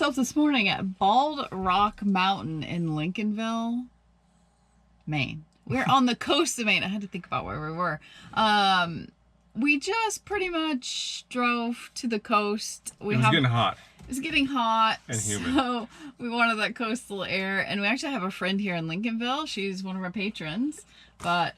ourselves this morning at Bald Rock Mountain in Lincolnville, Maine. We're on the coast of Maine. I had to think about where we were. We just pretty much drove to the coast. It was getting hot. It was getting hot. And humid. So we wanted that coastal air. And we actually have a friend here in Lincolnville. She's one of our patrons. But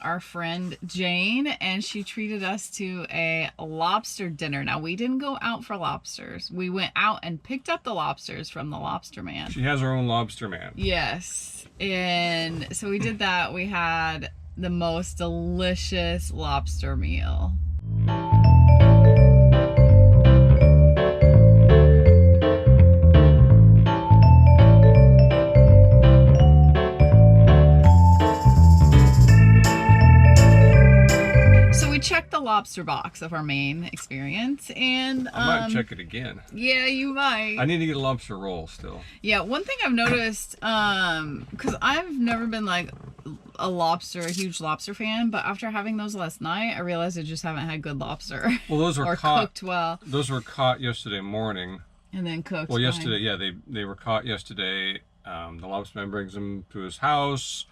our friend Jane, and she treated us to a lobster dinner. Now, we didn't go out for lobsters. We went out and picked up the lobsters from the lobster man. She has her own lobster man. Yes. And so we did that. We had the most delicious lobster meal. Check the lobster box of our Maine experience, and I might check it again. Yeah, you might. I need to get a lobster roll still. Yeah, one thing I've noticed, because I've never been like a huge lobster fan, but after having those last night, I realized I just haven't had good lobster. Well, those were or cooked well. Those were caught yesterday morning. And then cooked. Well, yesterday, yeah, they were caught yesterday. The lobster man brings them to his house.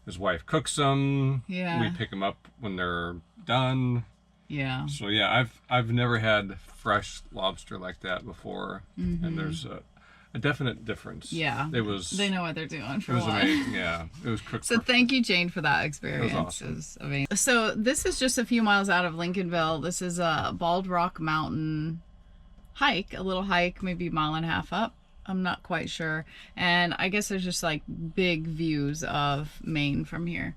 His wife cooks them. Yeah. We pick them up when they're done. Yeah. So yeah, I've never had fresh lobster like that before, and there's a definite difference. Yeah. They know what they're doing for It was one. amazing. Yeah. It was cooked. So thank you, Jane, for that experience. It was awesome. It was amazing. So this is just a few miles out of Lincolnville. This is a Bald Rock Mountain hike, a little hike, maybe a mile and a half up. I'm not quite sure. And I guess there's just like big views of Maine from here.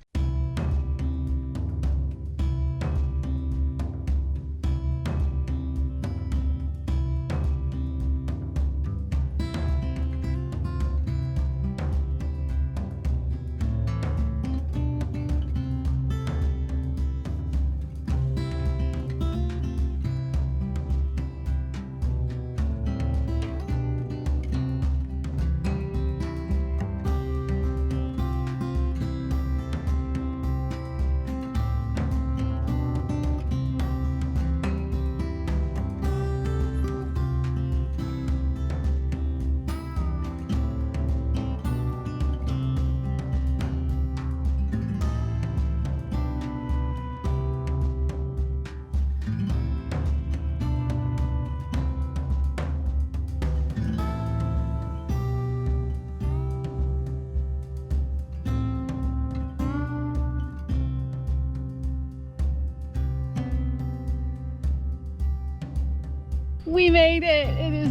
We made it. It is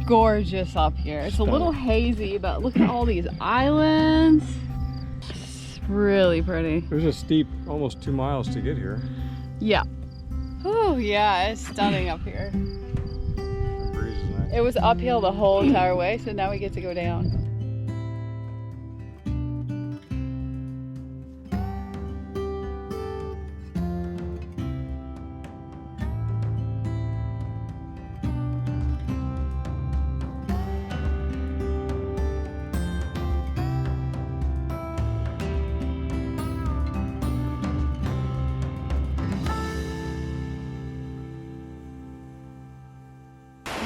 gorgeous up here. It's a little hazy, but look at all these islands. It's really pretty. There's a steep, almost 2 miles to get here. Yeah. Oh yeah, it's stunning up here. The breeze is nice. It was uphill the whole entire way, so now we get to go down.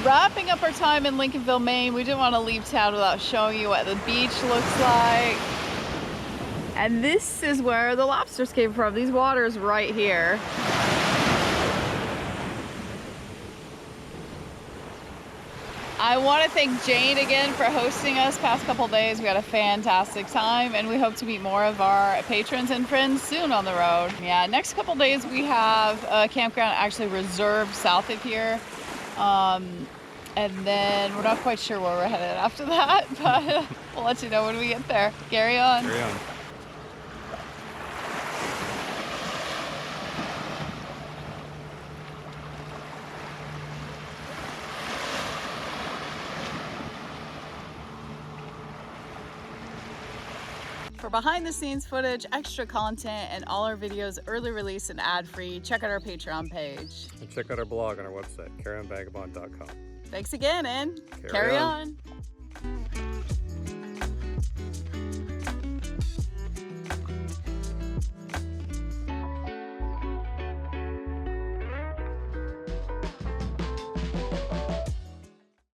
Wrapping up our time in Lincolnville, Maine, we didn't want to leave town without showing you what the beach looks like. And this is where the lobsters came from. These waters right here. I want to thank Jane again for hosting us past couple days. We had a fantastic time, and we hope to meet more of our patrons and friends soon on the road. Yeah, next couple days we have a campground actually reserved south of here. And then we're not quite sure where we're headed after that, but we'll let you know when we get there. Carry on. Carry on. For behind the scenes footage, extra content, and all our videos early release and ad-free, check out our Patreon page. And check out our blog on our website, carryonvagabond.com. Thanks again, and Carry on.